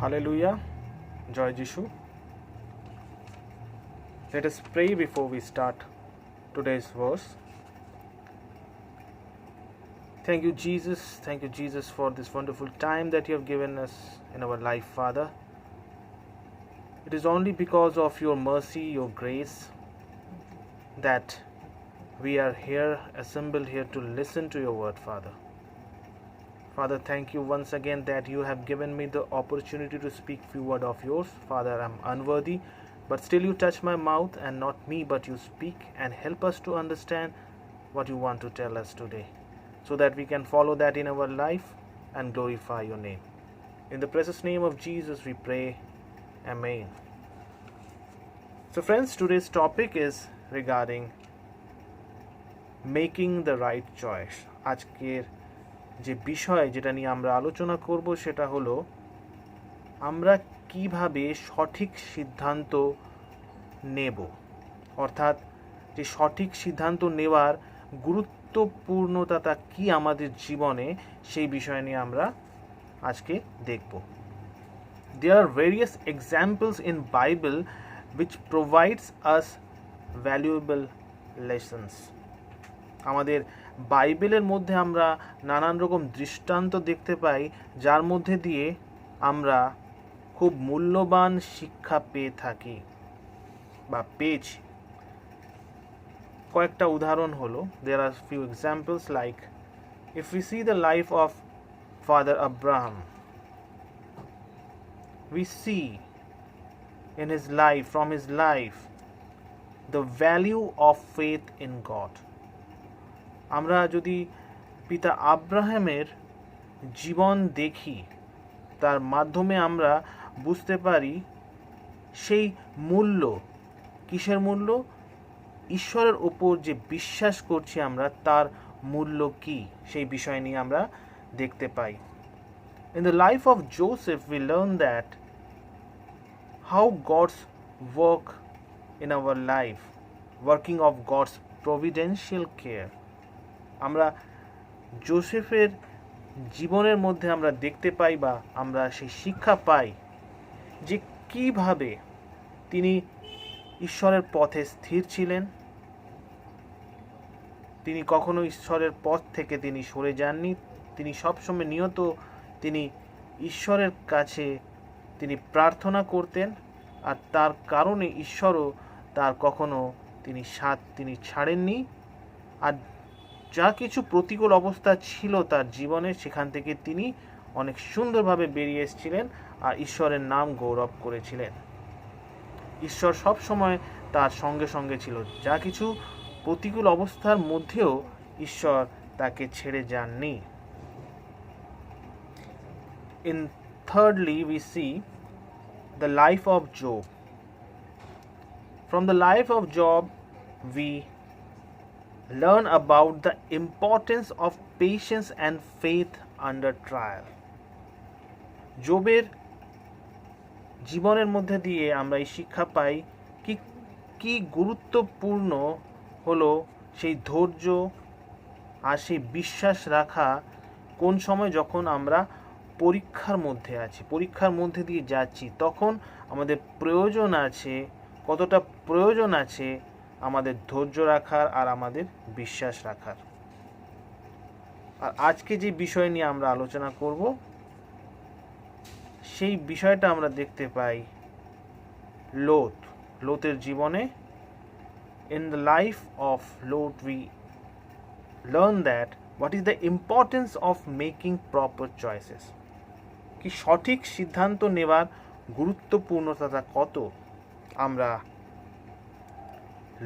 Hallelujah. Joy Jishu. Let us pray before we start today's verse. Thank you, Jesus. Thank you, Jesus, for this wonderful time that you have given us in our life, Father. It is only because of your mercy, your grace, that we are here, assembled here to listen to your word, Father. Father, thank you once again that you have given me the opportunity to speak few words of yours. Father, I am unworthy, but still you touch my mouth, and not me, but you speak and help us to understand what you want to tell us today, so that we can follow that in our life and glorify your name. In the precious name of Jesus we pray. Amen. So friends, today's topic is regarding making the right choice. আজকের যে বিষয় যেটা নিয়ে আমরা আলোচনা করব সেটা হলো আমরা কিভাবে সঠিক সিদ্ধান্ত নেব, অর্থাৎ যে সঠিক সিদ্ধান্ত নেওয়ার গুরুত্বপূর্ণতা কি আমাদের জীবনে, সেই বিষয় নিয়ে আমরা আজকে দেখব। There are various examples in Bible which provides us valuable lessons. আমাদের বাইবেলের মধ্যে আমরা নানান রকম দৃষ্টান্ত দেখতে পাই, যার মধ্যে দিয়ে আমরা খুব মূল্যবান শিক্ষা পেয়ে থাকি বা পেয়েছি। কয়েকটা উদাহরণ হলো, there are few examples like if we see the life of Father Abraham, we see in his life, from his life, the value of faith in God. আমরা যদি পিতা আব্রাহামের জীবন দেখি, তার মাধ্যমে আমরা বুঝতে পারি সেই মূল্য, কিসের মূল্য? ঈশ্বরের উপর যে বিশ্বাস করছি আমরা, তার মূল্য কি, সেই বিষয় নিয়ে আমরা দেখতে পাই। In the life of Joseph we learn that how God's work in our life, working of God's providential care. আমরা জোসেফের জীবনের মধ্যে আমরা দেখতে পাই বা আমরা সেই শিক্ষা পাই যে কিভাবে তিনি ঈশ্বরের পথে স্থির ছিলেন, তিনি কখনো ঈশ্বরের পথ থেকে তিনি সরে যাননি, তিনি সবসময় নিয়ত তিনি ঈশ্বরের কাছে তিনি প্রার্থনা করতেন, আর তার কারণে ঈশ্বরও তার কখনো তিনি ছাড়েননি। আর যা কিছু প্রতিকূল অবস্থা ছিল তার জীবনে, সেখান থেকে তিনি অনেক সুন্দরভাবে বেরিয়ে এসেছিলেন আর ঈশ্বরের নাম গৌরব করেছিলেন। ঈশ্বর সব সময় তার সঙ্গে সঙ্গে ছিল, যা কিছু প্রতিকূল অবস্থার মধ্যেও ঈশ্বর তাকে ছেড়ে যাননি। In thirdly we see the life of Job. From the life of Job we learn about the importance of patience and faith under trial. জবের জীবনের মধ্যে দিয়ে আমরা এই শিক্ষা পাই কি গুরুত্বপূর্ণ হলো সেই ধৈর্য আর সেই বিশ্বাস রাখা, কোন সময় যখন আমরা পরীক্ষার মধ্যে আছি, পরীক্ষার মধ্যে দিয়ে যাচ্ছি, তখন আমাদের প্রয়োজন আছে, কতটা প্রয়োজন আছে আমাদের ধৈর্য রাখার আর আমাদের বিশ্বাস রাখার। আর আজকে যে বিষয় নিয়ে আমরা আলোচনা করব, সেই বিষয়টা আমরা দেখতে পাই লোতের জীবনে। In the life of Lot we learn that what is the importance of making proper choices. কি সঠিক সিদ্ধান্ত নেওয়ার গুরুত্বপূর্ণতা কত আমরা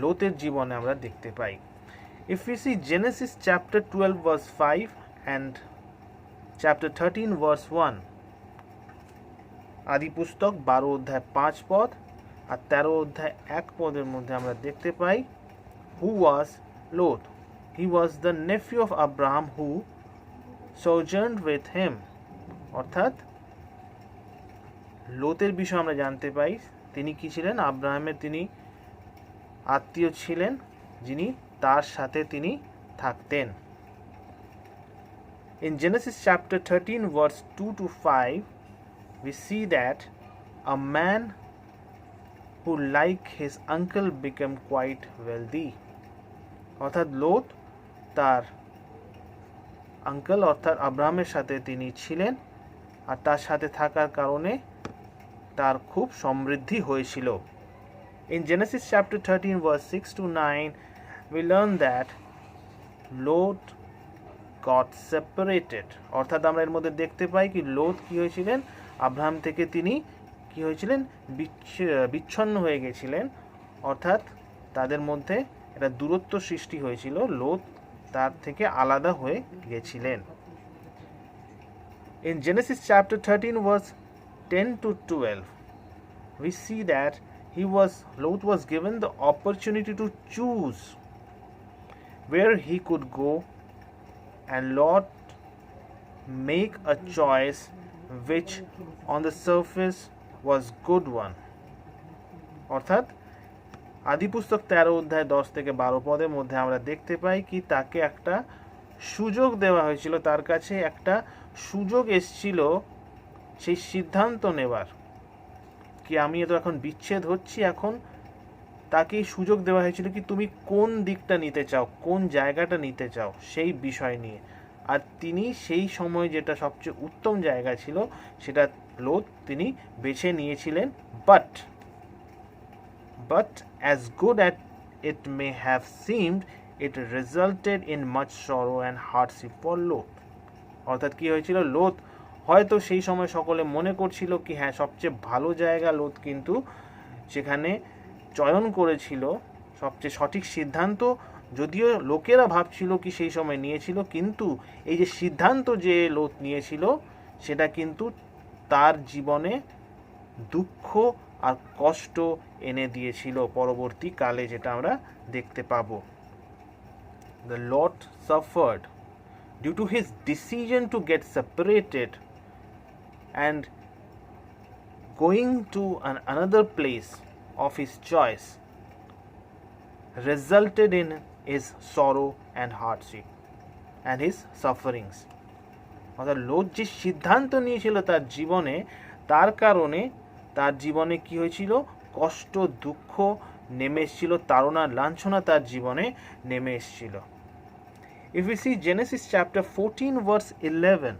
লোতের জীবনে আমরা দেখতে পাই। If we see Genesis chapter 12 verse 5 and chapter 13 verse 1, আদি পুস্তক 12 অধ্যায় 5 পদ আর 13 অধ্যায় 1 পদের মধ্যে আমরা দেখতে পাই who was Lot. He was the nephew of Abraham who sojourned with him. অর্থাৎ লোতের বিষয়ে আমরা জানতে পাই তিনি কি ছিলেন? আব্রাহামের তিনি আত্মীয় ছিলেন, যিনি তার সাথে তিনি থাকতেন। In Genesis chapter 13 verse 2 to 5 we see that a man who like his uncle became quite wealthy. অর্থাৎ লোত তার আঙ্কেল অর্থাৎ আব্রাহামের সাথে তিনি ছিলেন আর তার সাথে থাকার কারণে তার খুব সমৃদ্ধি হয়েছিল। In Genesis chapter 13 verse 6 to 9 we learn that Lot got separated, অর্থাৎ আমরা এর মধ্যে দেখতে পাই কি লোত কি হয়েছিলেন, আব্রাহাম থেকে তিনি কি হয়েছিলেন, বিচ্ছিন্ন হয়ে গেছিলেন, অর্থাৎ তাদের মধ্যে একটা দূরত্ব সৃষ্টি হয়েছিল, লোত তার থেকে আলাদা হয়ে গেছিলেন। In Genesis chapter 13 verse 10 to 12 we see that Lot was given the opportunity to choose where he could go, and Lot make a choice which on the surface was good one. অর্থাৎ আদি পুস্তক 13 অধ্যায় 10 থেকে 12 পদের মধ্যে আমরা দেখতে পাই কি তাকে একটা সুযোগ দেওয়া হয়েছিল, তার কাছে একটা সুযোগ এসেছিল সেই সিদ্ধান্ত নেবার কি আমি তো এখন বিচ্ছেদ হচ্ছি, এখন তাকে সুযোগ দেওয়া হয়েছিল কি তুমি কোন দিকটা নিতে চাও, কোন জায়গাটা নিতে চাও সেই বিষয় নিয়ে, আর তিনি সেই সময় যেটা সবচেয়ে উত্তম জায়গা ছিল সেটা লোত তিনি বেছে নিয়েছিলেন। But as good as it may have seemed, it resulted in much sorrow and hardship for Lot. অর্থাৎ কি হয়েছিল, লোত হয়তো সেই সময় সকলে মনে করছিল কি হ্যাঁ সবচেয়ে ভালো জায়গা লোত কিন্তু সেখানে চয়ন করেছিল, সবচেয়ে সঠিক সিদ্ধান্ত যদিও লোকেরা ভাবছিল কি সেই সময় নিয়েছিল, কিন্তু এই যে সিদ্ধান্ত যে লোত নিয়েছিল সেটা কিন্তু তার জীবনে দুঃখ আর কষ্ট এনে দিয়েছিল পরবর্তীকালে, যেটা আমরা দেখতে পাবো। The Lot suffered due to his decision to get separated and going to another place of his choice resulted in his sorrow and hardship and his sufferings. অর্থাৎ লোত যে সিদ্ধান্ত নিয়েছিল তার জীবনে, তার কারণে তার জীবনে কি হয়েছিল, কষ্ট দুঃখ নেমে এসেছিল, তাড়না লাঞ্ছনা তার জীবনে নেমে এসেছিল। If we see Genesis chapter 14 verse 11,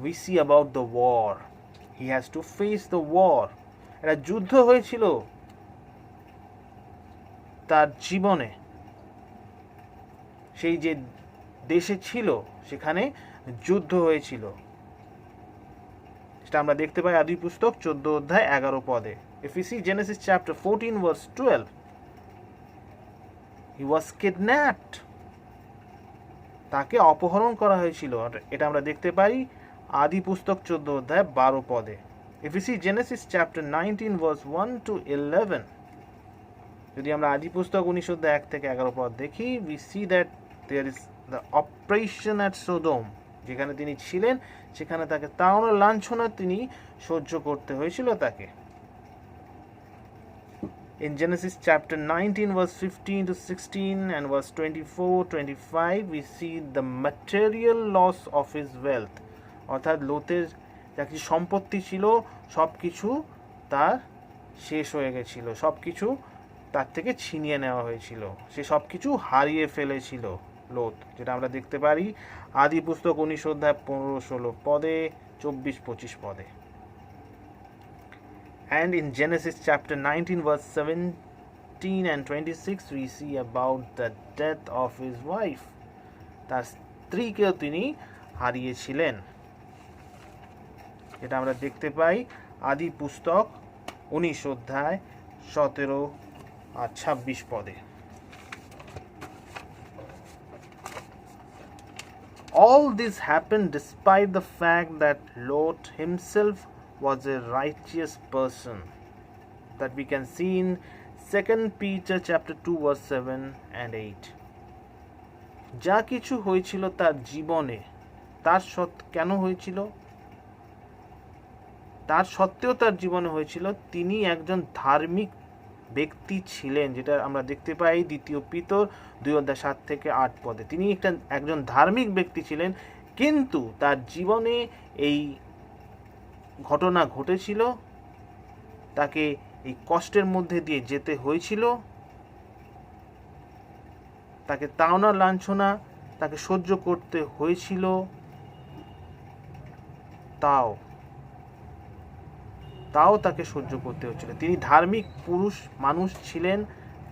we see about the war. He has to face the war. একটা যুদ্ধ হয়েছিল তার জীবনে, সেই যে দেশে ছিল সেখানে যুদ্ধ হয়েছিল, সেটা আমরা দেখতে পাই আদি পুস্তক 14 অধ্যায় 11 পদে। If we see Genesis chapter 14 verse 12, he was kidnapped. তাকে অপহরণ করা হয়েছিল, এটা আমরা দেখতে পাই আদি পুস্তক 14 অধ্যায় 12 পদে। If we see Genesis chapter 19 verse 1 to 11, যদি আমরা আদি পুস্তক 19 অধ্যায় 1 থেকে 11 পদ দেখি, we see that there is the oppression at Sodom, যেখানে তিনি ছিলেন সেখানে তাকে তাড়না লাঞ্ছনা তিনি সহ্য করতে হয়েছিল তাকে। In Genesis chapter 19 verse 15 to 16 and verse 24-25 we see the material loss of his wealth, অর্থাৎ লোতের যা কিছু সম্পত্তি ছিল সব কিছু তার শেষ হয়ে গেছিল, সব কিছু তার থেকে ছিনিয়ে নেওয়া হয়েছিল, সে সব কিছু হারিয়ে ফেলেছিল লোত, যেটা আমরা দেখতে পারি আদি পুস্তক 19 অধ্যায় 15-16 পদে, 24-25 পদে। And in Genesis chapter 19 verse 17 and 26 we see about the death of his wife. তার স্ত্রীকেও তিনি হারিয়েছিলেন, এটা আমরা দেখতে পাই আদি পুস্তক 19 অধ্যায় 17 আর 26 পদে। All this happened despite the fact that Lot himself was a righteous person, that we can see in 2 Peter chapter 2 verse 7 and 8. যা কিছু হয়েছিল তার জীবনে, তার কেন হয়েছিল, তার সত্ত্বেও তার জীবনে হয়েছিল, তিনি একজন ধার্মিক ব্যক্তি ছিলেন, যেটা আমরা দেখতে পাই দ্বিতীয় পিতর 2 অধ্যায় 7 থেকে 8 পদে। তিনি একজন ধার্মিক ব্যক্তি ছিলেন, কিন্তু তার জীবনে এই ঘটনা ঘটেছিল, তাকে এই কষ্টের মধ্যে দিয়ে যেতে হয়েছিল, তাকে তাড়না লাঞ্ছনা তাকে সহ্য করতে হয়েছিল, তাও তাকে সহ্য করতে হচ্ছিল। তিনি ধার্মিক পুরুষ মানুষ ছিলেন,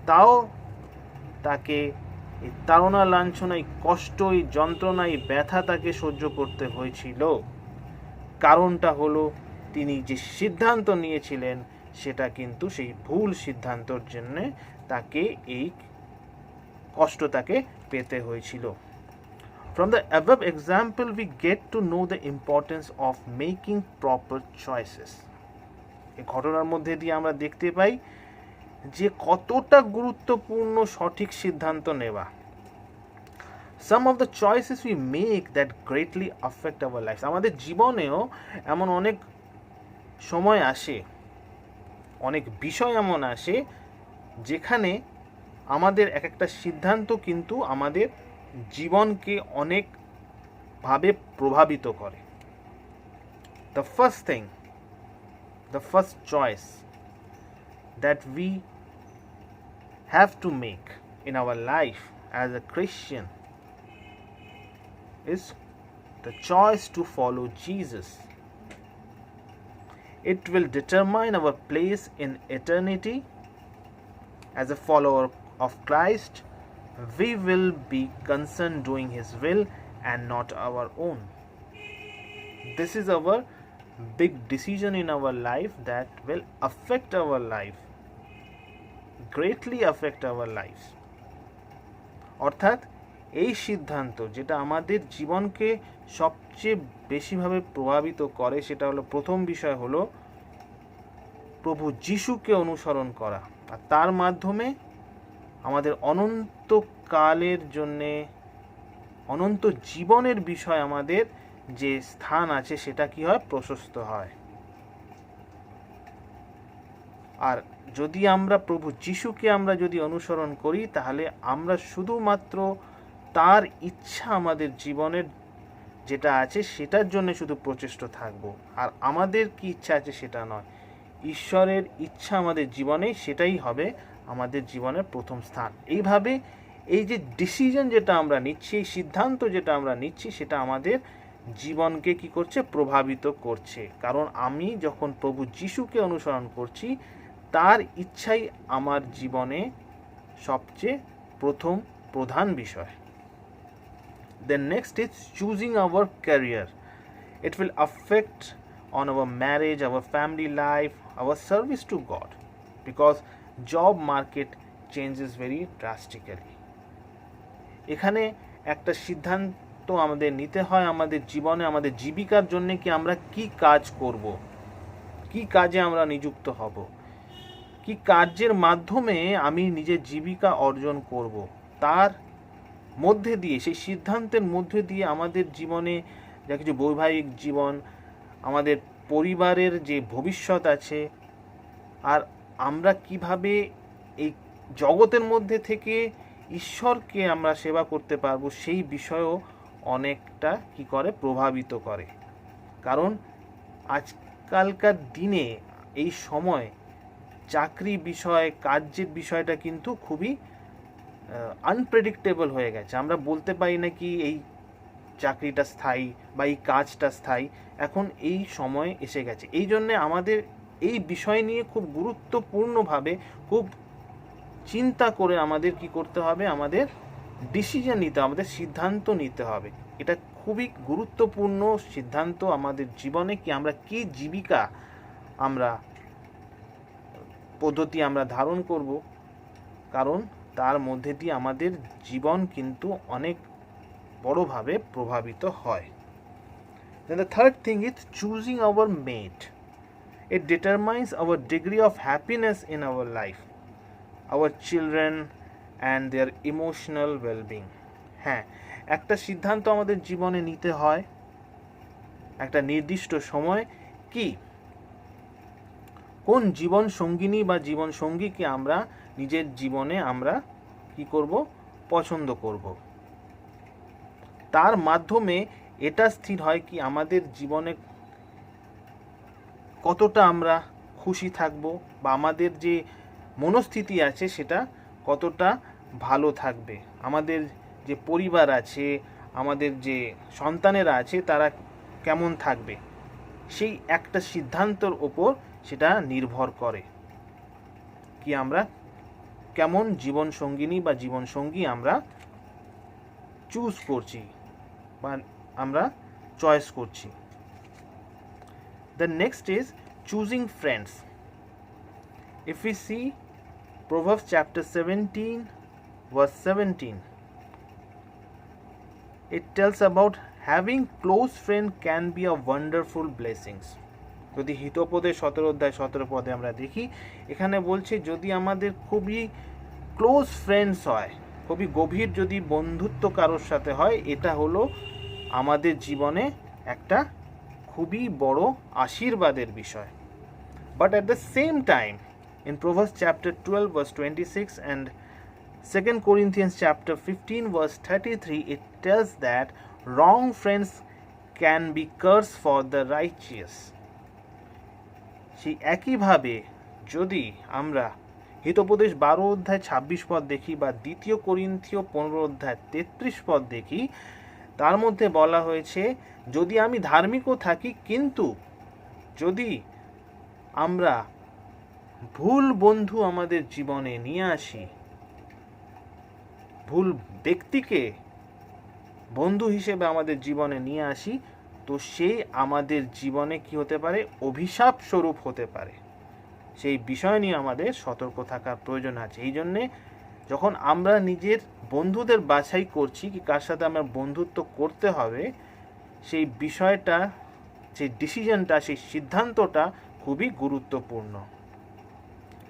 তাও তাকে এই তাড়না লাঞ্ছনা, এই কষ্ট, এই যন্ত্রণা, এই ব্যথা তাকে সহ্য করতে হয়েছিল। কারণটা হলো তিনি যে সিদ্ধান্ত নিয়েছিলেন সেটা কিন্তু সেই ভুল সিদ্ধান্তর জন্য তাকে এই কষ্ট তাকে পেতে হয়েছিল। From the above example we get to know the importance of making proper choices. এই ঘটনার মধ্যে দিয়ে আমরা দেখতে পাই যে কতটা গুরুত্বপূর্ণ সঠিক সিদ্ধান্ত নেওয়া। Some of the choices we make that greatly affect our lives. আমাদের জীবনেও এমন অনেক সময় আসে, অনেক বিষয় এমন আসে যেখানে আমাদের এক একটা সিদ্ধান্ত কিন্তু আমাদের জীবনকে অনেকভাবে প্রভাবিত করে। The first choice that we have to make in our life as a Christian is the choice to follow Jesus. It will determine our place in eternity. As a follower of Christ, we will be concerned doing His will and not our own. This is our big decision in our life that will affect our life, greatly affect our lives. অর্থাৎ এই সিদ্ধান্ত যেটা আমাদের জীবনকে সবচেয়ে বেশিভাবে প্রভাবিত করে সেটা হলো, প্রথম বিষয় হলো প্রভু যিশুকে অনুসরণ করা, আর তার মাধ্যমে আমাদের অনন্তকালের জন্যে, অনন্ত জীবনের বিষয় আমাদের যে স্থান আছে সেটা কি হয়, প্রশস্ত হয়। আর যদি আমরা প্রভু যিশুকে আমরা যদি অনুসরণ করি তাহলে আমরা শুধুমাত্র তার ইচ্ছা আমাদের জীবনের যেটা আছে সেটার জন্য শুধু প্রচেষ্ট থাকব, আর আমাদের কি ইচ্ছা আছে সেটা নয়। ঈশ্বরের ইচ্ছা আমাদের জীবনে, সেটাই হবে আমাদের জীবনের প্রথম স্থান। এইভাবে এই যে ডিসিশন যেটা আমরা নিচ্ছি, এই সিদ্ধান্ত যেটা আমরা নিচ্ছি, সেটা আমাদের জীবনকে কি করছে, প্রভাবিত করছে। কারণ আমি যখন প্রভু যিশুকে অনুসরণ করছি, তার ইচ্ছাই আমার জীবনে সবচেয়ে প্রধান বিষয়। Then next is choosing our career. It will affect on our marriage, our family life, our service to God, because job market changes very drastically. এখানে একটা সিদ্ধান্ত আমাদের নিতে হয় আমাদের জীবনে, আমাদের জীবিকার জন্য কি আমরা কি কাজ করব, কি কাজে আমরা নিযুক্ত হব, কি কার্যের মাধ্যমে আমি নিজের জীবিকা অর্জন করব, তার মধ্যে দিয়ে, সেই সিদ্ধান্তের মধ্যে দিয়ে আমাদের জীবনে যা কিছু বৈবাহিক জীবন, আমাদের পরিবারের যে ভবিষ্যৎ আছে, আর আমরা কিভাবে এই জগতের মধ্যে থেকে ঈশ্বরকে আমরা সেবা করতে পারবো, সেই বিষয়েও অনেকটা কি করে, প্রভাবিত করে। কারণ আজকালকার দিনে এই সময় চাকরি বিষয়, কার্যের বিষয়টা কিন্তু খুবই আনপ্রেডিক্টেবল হয়ে গেছে। আমরা বলতে পারি না কি এই চাকরিটা স্থায়ী বা এই কাজটা স্থায়ী, এখন এই সময় এসে গেছে। এই জন্যে আমাদের এই বিষয় নিয়ে খুব গুরুত্বপূর্ণভাবে, খুব চিন্তা করে আমাদের কি করতে হবে, আমাদের ডিসিশন নিতে হবে, আমাদের সিদ্ধান্ত নিতে হবে। এটা খুবই গুরুত্বপূর্ণ সিদ্ধান্ত আমাদের জীবনে, কি আমরা কি জীবিকা আমরা পদ্ধতি আমরা ধারণ করব, কারণ তার মধ্যে দিয়ে আমাদের জীবন কিন্তু অনেক বড়ভাবে প্রভাবিত হয়। Then the third thing is choosing our mate. It determines our degree of happiness in our life, our children and their emotional well-being. হ্যাঁ, একটা সিদ্ধান্ত আমাদের জীবনে নিতে হয় একটা নির্দিষ্ট সময়, কি কোন জীবন সঙ্গিনী বা জীবন সঙ্গীকে আমরা নিজের জীবনে আমরা কি করব, পছন্দ করব। তার মাধ্যমে এটা স্থির হয় কি আমাদের জীবনে কতটা আমরা খুশি থাকবো বা আমাদের যে মনস্থিতি আছে সেটা কতটা ভালো থাকবে, আমাদের যে পরিবার আছে, আমাদের যে সন্তানেরা আছে তারা কেমন থাকবে, সেই একটা সিদ্ধান্তর ওপর সেটা নির্ভর করে কি আমরা কেমন জীবন সঙ্গিনী বা জীবন সঙ্গী আমরা চুজ করছি বা আমরা চয়েস করছি। The next is choosing friends. If we see Proverbs chapter 17 verse 17, it tells about having close friend can be a wonderful blessings. যদি হিতোপদে 17 অধ্যায় 17 পদে আমরা দেখি, এখানে বলছে যদি আমাদের খুবই ক্লোজ ফ্রেন্ডস হয়, খুবই গভীর যদি বন্ধুত্ব কারোর সাথে হয়, এটা হলো আমাদের জীবনে একটা খুবই বড় আশীর্বাদের বিষয়। But at the same time in Proverbs chapter 12 verse 26 and 2 Corinthians chapter 15 verse 33, it tells that wrong friends can be curse for the righteous. সেই একইভাবে যদি আমরা হিতোপদেশ 12 অধ্যায় 26 পদ দেখি বা 2 কোরিন্থীয় 15 অধ্যায় 33 পদ দেখি, তার মধ্যে বলা হয়েছে যদি আমি ধার্মিকও থাকি কিন্তু যদি আমরা ভুল বন্ধু আমাদের জীবনে নিয়ে আসি, ভুল ব্যক্তিকে বন্ধু হিসেবে আমাদের জীবনে নিয়ে আসি, তো সে আমাদের জীবনে কি হতে পারে, অভিশাপ স্বরূপ হতে পারে। সেই বিষয় নিয়ে আমাদের সতর্ক থাকার প্রয়োজন আছে। এই জন্যে যখন আমরা নিজের বন্ধুদের বাছাই করছি কি কার সাথে আমার বন্ধুত্ব করতে হবে, সেই বিষয়টা, সেই ডিসিশনটা, সেই সিদ্ধান্তটা খুবই গুরুত্বপূর্ণ।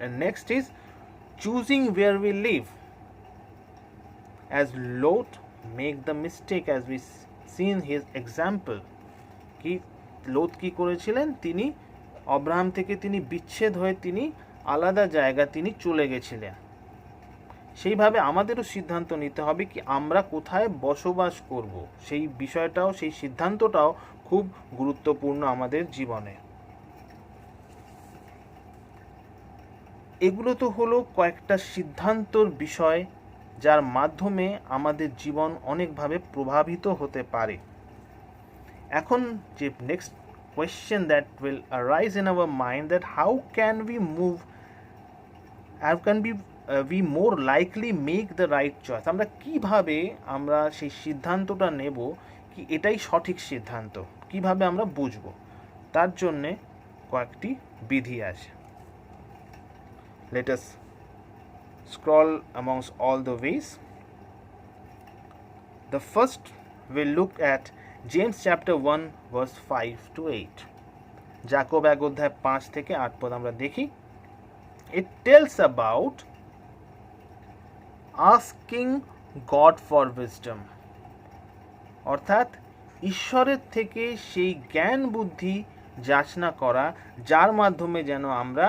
And next is choosing where we live. As Lot make the mistake as we seen his example, কি লোত কি করেছিলেন, তিনি অব্রাহাম থেকে তিনি বিচ্ছেদ হয়ে তিনি আলাদা জায়গা তিনি চলে গেছিলেন। সেইভাবে আমাদেরও সিদ্ধান্ত নিতে হবে কি আমরা কোথায় বসবাস করব, সেই বিষয়টাও, সেই সিদ্ধান্তটাও খুব গুরুত্বপূর্ণ আমাদের জীবনে। এগুলো তো হলো কয়েকটা সিদ্ধান্তর বিষয় যার মাধ্যমে আমাদের জীবন অনেকভাবে প্রভাবিত হতে পারে। এখন যে next question that will arise in our mind, that how can we more likely make the right choice, আমরা কিভাবে আমরা সেই সিদ্ধান্তটা নেব কি এটাই সঠিক সিদ্ধান্ত, কিভাবে আমরা বুঝবো, তার জন্যে কয়েকটি বিধি আছে। Let us scroll amongst all the ways. The first we'll look at James chapter 1 verse 5 to 8. যাকব 1 অধ্যায় 5 থেকে 8 পদ আমরা দেখি। It tells about asking God for wisdom, অর্থাৎ ঈশ্বরের থেকে সেই জ্ঞান বুদ্ধি যাচনা করা যার মাধ্যমে যেন আমরা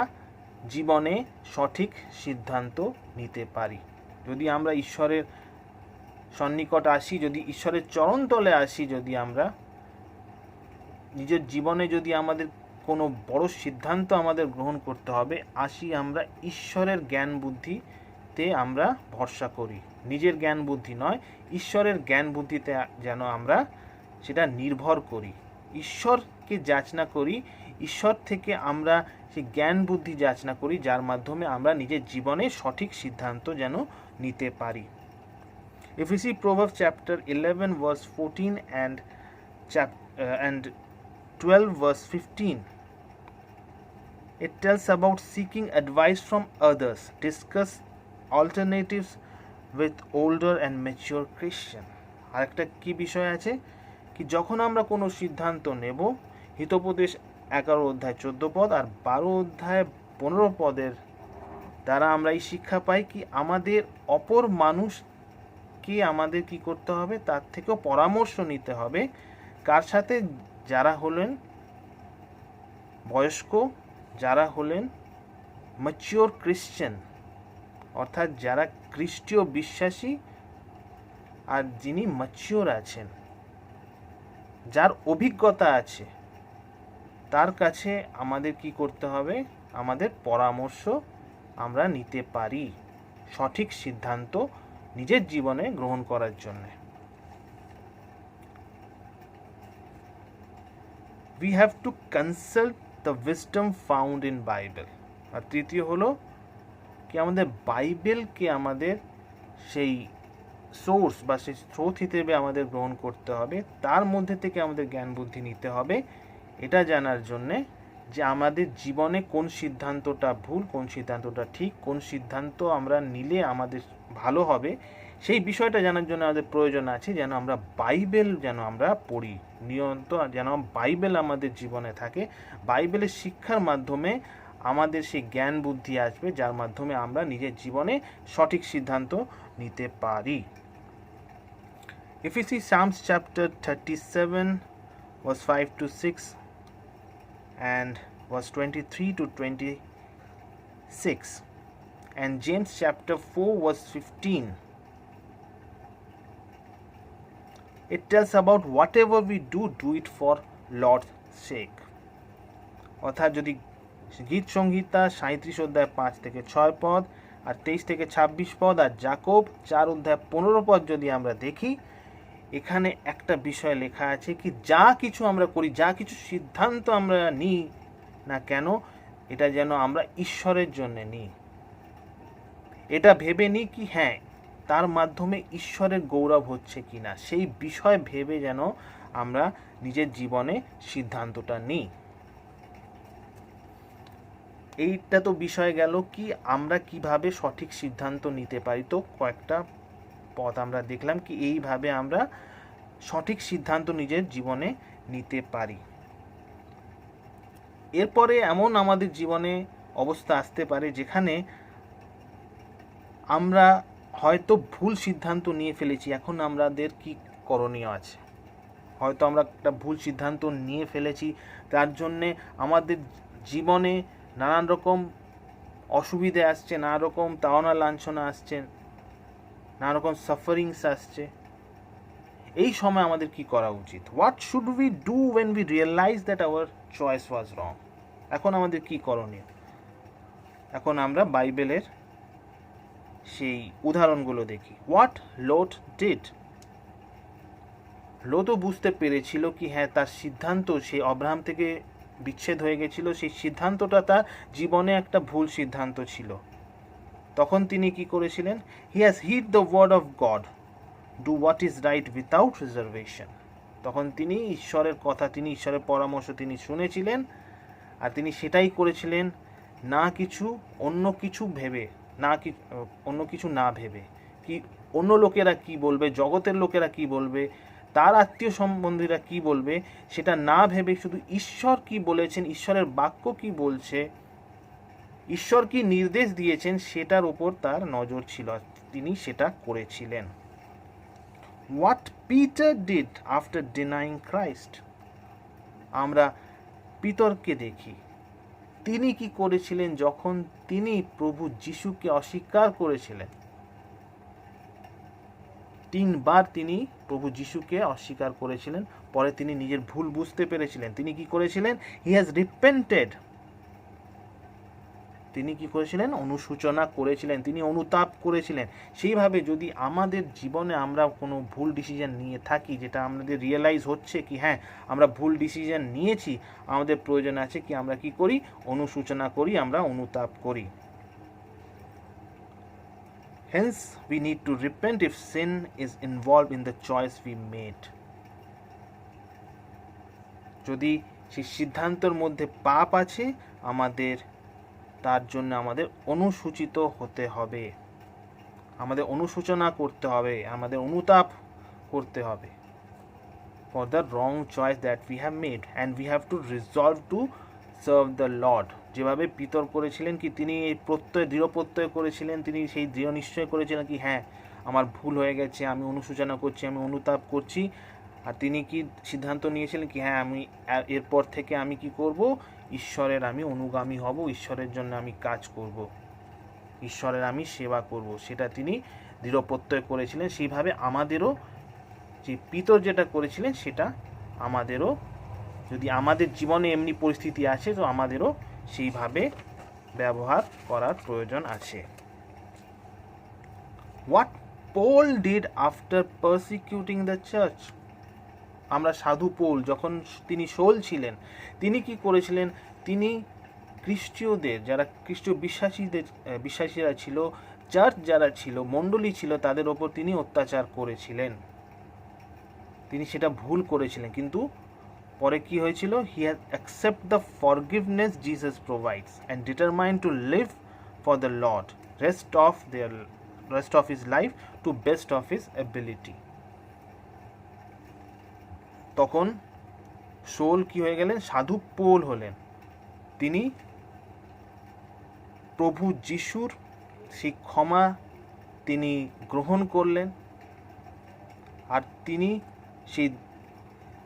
জীবনে সঠিক সিদ্ধান্ত নিতে পারি। যদি আমরা ঈশ্বরের সন্নিকট আসি, যদি ঈশ্বরের চরণতলে আসি, যদি আমরা নিজের জীবনে যদি আমাদের কোনো বড় সিদ্ধান্ত আমাদের গ্রহণ করতে হবে, আসি আমরা ঈশ্বরের জ্ঞান বুদ্ধিতে আমরা ভরসা করি, নিজের জ্ঞান বুদ্ধি নয়, ঈশ্বরের জ্ঞান বুদ্ধিতে যেন আমরা সেটা নির্ভর করি, ঈশ্বরকে যাচনা করি, ঈশ্বর থেকে আমরা সেই জ্ঞান বুদ্ধি যাচনা করি যার মাধ্যমে আমরা নিজের জীবনে সঠিক সিদ্ধান্ত যেন নিতে পারি। If we see Proverbs chapter 11 verse 14 and 12 verse 15, it tells about seeking advice from others, discuss alternatives with older and mature Christian. আরেকটা কি বিষয় আছে কি যখন আমরা কোনো সিদ্ধান্ত নেব, হিতোপদেশ 11 অধ্যায় 14 পদ আর 12 অধ্যায় 15 পদের দ্বারা আমরা এই শিক্ষা পাই কি আমাদের অপর মানুষকে আমাদের কি করতে হবে, তার থেকেও পরামর্শ নিতে হবে, কার সাথে, যারা হলেন বয়স্ক, যারা হলেন ম্যাচিওর ক্রিশ্চিয়ান, অর্থাৎ যারা খ্রিস্টীয় বিশ্বাসী আর যিনি ম্যাচিওর আছেন, যার অভিজ্ঞতা আছে, তার কাছে আমাদের কি করতে হবে? আমাদের পরামর্শ আমরা নিতে পারি সঠিক সিদ্ধান্ত নিজের জীবনে গ্রহণ করার জন্য। We have to consult the wisdom found in Bible. আর তৃতীয় হলো কি আমাদের বাইবেলকে আমাদের সেই সোর্স বা সেই স্রোত হিসেবে আমাদের গ্রহণ করতে হবে, তার মধ্যে থেকে আমাদের জ্ঞান বুদ্ধি নিতে হবে এটা জানার জন্যে যে আমাদের জীবনে কোন সিদ্ধান্তটা ভুল, কোন সিদ্ধান্তটা ঠিক, কোন সিদ্ধান্ত আমরা নিলে আমাদের ভালো হবে, সেই বিষয়টা জানার জন্য আমাদের প্রয়োজন আছে যেন আমরা বাইবেল যেন আমরা পড়ি নিয়মিত, যেন বাইবেল আমাদের জীবনে থাকে। বাইবেলের শিক্ষার মাধ্যমে আমাদের সেই জ্ঞান বুদ্ধি আসবে, যার মাধ্যমে আমরা নিজের জীবনে সঠিক সিদ্ধান্ত নিতে পারি। If we see Psalms chapter 37 verse 5 to 6 and verse 23 to 26 and James chapter 4 verse 15, it tells about whatever we do, do it for Lord's sake. অর্থাৎ যদি গীত সংহিতা 37 অধ্যায় 5 থেকে 6 পদ আর 23 থেকে 26 পদ আর যাকব 4 অধ্যায় 15 পদ যদি আমরা দেখি, এখানে একটা বিষয় লেখা আছে কি যা কিছু আমরা করি, যা কিছু সিদ্ধান্ত আমরা নিই না কেন, এটা যেন আমরা ঈশ্বরের জন্য নিই। এটা ভেবে নিই কি হ্যাঁ তার মাধ্যমে ঈশ্বরের গৌরব হচ্ছে কিনা, সেই বিষয় ভেবে যেন আমরা নিজের জীবনে সিদ্ধান্তটা নিই। এইটা তো বিষয় গেল কি আমরা কিভাবে সঠিক সিদ্ধান্ত নিতে পারি। তো কয়েকটা পথ আমরা দেখলাম কি এইভাবে আমরা সঠিক সিদ্ধান্ত নিজের জীবনে নিতে পারি। এরপরে এমন আমাদের জীবনে অবস্থা আসতে পারে যেখানে আমরা হয়তো ভুল সিদ্ধান্ত নিয়ে ফেলেছি, এখন আমাদের কি করণীয় আছে। হয়তো আমরা একটা ভুল সিদ্ধান্ত নিয়ে ফেলেছি, তার জন্যে আমাদের জীবনে নানান রকম অসুবিধে আসছে, নানা রকম তাড়না লাঞ্ছনা আসছে, নানা রকম সাফারিংস আসছে। এই সময় আমাদের কি করা উচিত? What should we do when we realise that our choice was wrong? এখন আমাদের কি করণীয়? এখন আমরা বাইবেলের সেই উদাহরণগুলো দেখি। হোয়াট লোট ডিড, লোতও বুঝতে পেরেছিল কি হ্যাঁ তার সিদ্ধান্ত সে অব্রাহাম থেকে বিচ্ছেদ হয়ে গেছিল, সেই সিদ্ধান্তটা তার জীবনে একটা ভুল সিদ্ধান্ত ছিল। তখন তিনি কি করেছিলেন? He has heed the word of God, do what is right without reservation. তখন তিনি ঈশ্বরের কথা, তিনি ঈশ্বরের পরামর্শ তিনি শুনেছিলেন আর তিনি সেটাই করেছিলেন, না কিছু অন্য কিছু ভেবে, অন্য কিছু না ভেবে কি অন্য লোকেরা কি বলবে, জগতের লোকেরা কি বলবে, তার আত্মীয় সম্বন্ধীরা কি বলবে, সেটা না ভেবে শুধু ঈশ্বর কি বলেছেন, ঈশ্বরের বাক্য কি বলছে, ঈশ্বর কি নির্দেশ দিয়েছেন সেটার উপর তার নজর ছিল, তিনি সেটা করেছিলেন। What Peter did after denying Christ, আমরা পিতরকে দেখি তিনি কি করেছিলেন যখন তিনি প্রভু যিশুকে অস্বীকার করেছিলেন। 3 বার তিনি প্রভু যিশুকে অস্বীকার করেছিলেন, পরে তিনি নিজের ভুল বুঝতে পেরেছিলেন, তিনি কি করেছিলেন? হি হ্যাজ রিপেন্টেড, তিনি কি করেছিলেন? অনুশোচনা করেছিলেন, তিনি অনুতাপ করেছিলেন। সেইভাবে যদি আমাদের জীবনে আমরা কোনো ভুল ডিসিশন নিয়ে থাকি, যেটা আমাদের রিয়েলাইজ হচ্ছে কি হ্যাঁ আমরা ভুল ডিসিশন নিয়েছি, আমাদের প্রয়োজন আছে কি আমরা কি করি? অনুশোচনা করি, আমরা অনুতাপ করি। Hence, we need to repent if sin is involved in the choice we made. যদি সেই সিদ্ধান্তের মধ্যে পাপ আছে, আমাদের তার জন্য আমাদের অনুসূচিত হতে হবে, আমাদের অনুশোচনা করতে হবে, আমাদের অনুতাপ করতে হবে for the wrong choice that we have made, and we have to resolve to serve the Lord. যেভাবে পিতর করেছিলেন কি তিনি এই দৃঢ় প্রত্যয় করেছিলেন, তিনি সেই দৃঢ় নিশ্চয় করেছিলেন কি হ্যাঁ আমার ভুল হয়ে গেছে, আমি অনুশোচনা করছি, আমি অনুতাপ করছি। আর তিনি কি সিদ্ধান্ত নিয়েছিলেন কি হ্যাঁ আমি এরপর থেকে আমি কি করব? ঈশ্বরের আমি অনুগামী হব, ঈশ্বরের জন্য আমি কাজ করব, ঈশ্বরের আমি সেবা করব, সেটা তিনি দৃঢ় প্রত্যয় করেছিলেন। সেইভাবে আমাদেরও যে পিতর যেটা করেছিলেন সেটা আমাদেরও যদি আমাদের জীবনে এমনি পরিস্থিতি আছে তো আমাদেরও সেইভাবে ব্যবহার করার প্রয়োজন আছে। What Paul did after persecuting the church? আমরা সাধু পৌল যখন তিনি শোল ছিলেন, তিনি কি করেছিলেন? তিনি খ্রিস্টীয়দের, যারা খ্রিস্টীয় বিশ্বাসীরা ছিল, চার্চ যারা ছিল, মণ্ডলী ছিল, তাদের ওপর তিনি অত্যাচার করেছিলেন। তিনি সেটা ভুল করেছিলেন, কিন্তু পরে কি হয়েছিল? He has accept the forgiveness Jesus provides and determined to live for the Lord rest of his life to best of his ability. তখন শোল কি হয়ে গেলেন? সাধু পৌল হলেন। তিনি প্রভু যিশুর সেই ক্ষমা তিনি গ্রহণ করলেন, আর তিনি সেই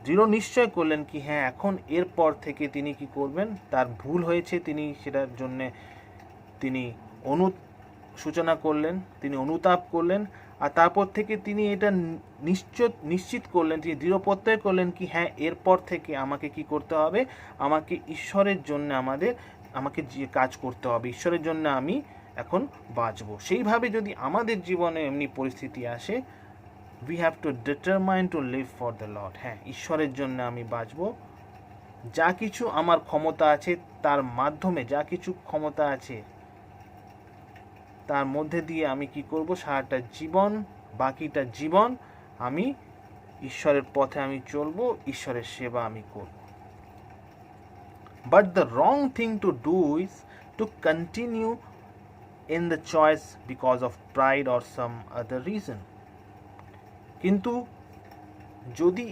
দৃঢ় নিশ্চয় করলেন কি হ্যাঁ, এখন এরপর থেকে তিনি কি করবেন? তার ভুল হয়েছে, তিনি সেটার জন্যে তিনি সূচনা করলেন, তিনি অনুতাপ করলেন, আর তারপর থেকে তিনি এটা নিশ্চিত করলেন, তিনি দৃঢ় প্রত্যয় করলেন কি হ্যাঁ, এরপর থেকে আমাকে কি করতে হবে? আমাকে ঈশ্বরের জন্য আমাকে যে কাজ করতে হবে, ঈশ্বরের জন্য আমি এখন বাঁচবো। সেইভাবে যদি আমাদের জীবনে এমনি পরিস্থিতি আসে, we have to determine to live for the Lord. হ্যাঁ, ঈশ্বরের জন্য আমি বাঁচবো। যা কিছু আমার ক্ষমতা আছে, তার মাধ্যমে যা কিছু ক্ষমতা আছে তার মধ্যে দিয়ে আমি কি করব? সারাটা জীবন, বাকিটা জীবন আমি ঈশ্বরের পথে আমি চলবো, ঈশ্বরের সেবা আমি করব। But the wrong thing to do is to continue in the choice because of pride or some other reason. কিন্তু যদি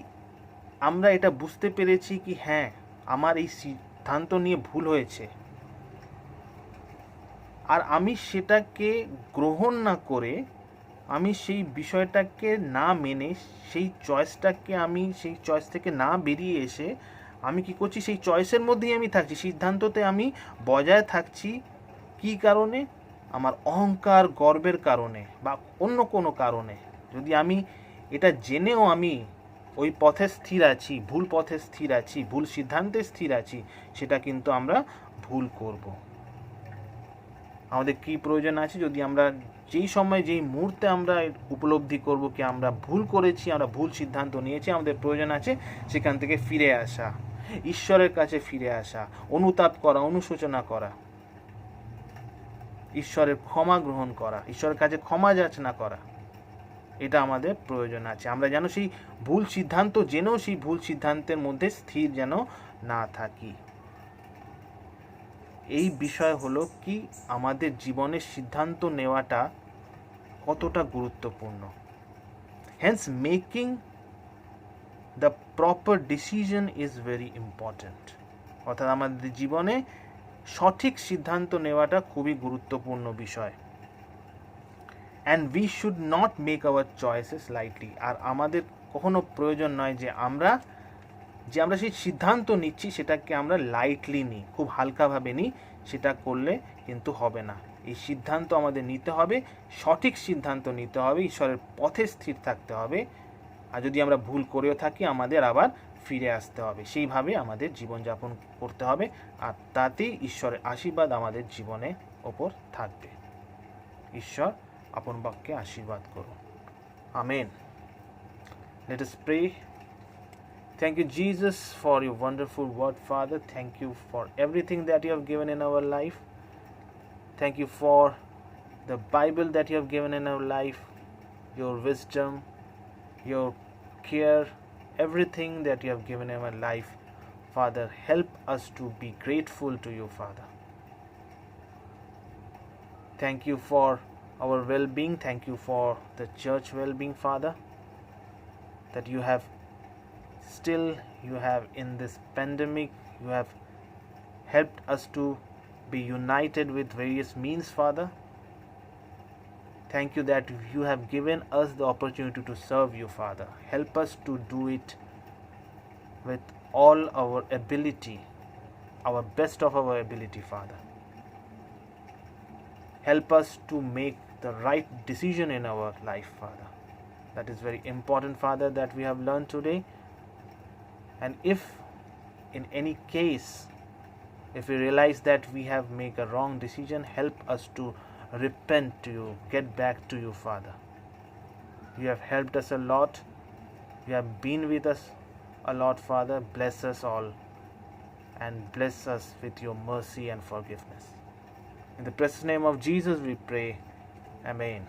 আমরা এটা বুঝতে পেরেছি কি হ্যাঁ, আমার এই সিদ্ধান্ত নিয়ে ভুল হয়েছে, আর আমি সেটাকে গ্রহণ না করে, আমি সেই বিষয়টাকে না মেনে, সেই চয়েস থেকে না বেরিয়ে এসে আমি কি করছি? সেই চয়েসের মধ্যেই আমি থাকছি, সিদ্ধান্ততে আমি বজায় থাকছি। কি কারণে? আমার অহংকার, গর্বের কারণে, বা অন্য কোনো কারণে। যদি আমি এটা জেনেও আমি ওই পথে স্থির আছি, ভুল পথে স্থির আছি, ভুল সিদ্ধান্তে স্থির আছি, সেটা কিন্তু আমরা ভুল করব। আমাদের কি প্রয়োজন আছে? যদি আমরা যেই সময়, যেই মুহূর্তে আমরা উপলব্ধি করব কি আমরা ভুল করেছি, আমরা ভুল সিদ্ধান্ত নিয়েছি, আমাদের প্রয়োজন আছে সেখান থেকে ফিরে আসা, ঈশ্বরের কাছে ফিরে আসা, অনুতাপ করা, অনুশোচনা করা, ঈশ্বরের ক্ষমা গ্রহণ করা, ঈশ্বরের কাছে ক্ষমা যাচনা করা। এটা আমাদের প্রয়োজন আছে। আমরা যেন সেই ভুল সিদ্ধান্ত জেনেও সেই ভুল সিদ্ধান্তের মধ্যে স্থির যেন না থাকি। এই বিষয় হলো কি আমাদের জীবনের সিদ্ধান্ত নেওয়াটা কতটা গুরুত্বপূর্ণ। Hence making the proper decision is very important. অর্থাৎ আমাদের জীবনে সঠিক সিদ্ধান্ত নেওয়াটা খুবই গুরুত্বপূর্ণ বিষয়। And we should not make our choices lightly. আর আমাদের কখনো প্রয়োজন নয় যে আমরা সেই সিদ্ধান্ত নিচ্ছি সেটাকে আমরা লাইটলি নিই, খুব হালকাভাবে নিই। সেটা করলে কিন্তু হবে না। এই সিদ্ধান্ত আমাদের নিতে হবে, সঠিক সিদ্ধান্ত নিতে হবে, ঈশ্বরের পথে স্থির থাকতে হবে। আর যদি আমরা ভুল করেও থাকি, আমাদের আবার ফিরে আসতে হবে। সেইভাবে আমাদের জীবনযাপন করতে হবে, আর তাতেই ঈশ্বরের আশীর্বাদ আমাদের জীবনের ওপর থাকবে। ঈশ্বর আপন বাক্যে আশীর্বাদ করুন। Amen. Let us pray. Thank you, Jesus, for your wonderful word, Father. Thank you for everything that you have given in our life. Thank you for the Bible that you have given in our life, your wisdom, your care, everything that you have given in our life. Father, help us to be grateful to you, Father. Thank you for our well-being. Thank you for the church well-being, Father, that you have in this pandemic, you have helped us to be united with various means, Father. Thank you that you have given us the opportunity to serve you, Father. Help us to do it with all our ability, our best of our ability, Father. Help us to make the right decision in our life, Father. That is very important, Father, that we have learned today. And if in any case, if we realize that we have made a wrong decision, help us to repent to you, get back to you, Father. You have helped us a lot. You have been with us a lot, Father. Bless us all and bless us with your mercy and forgiveness. In the precious name of Jesus we pray. Amen.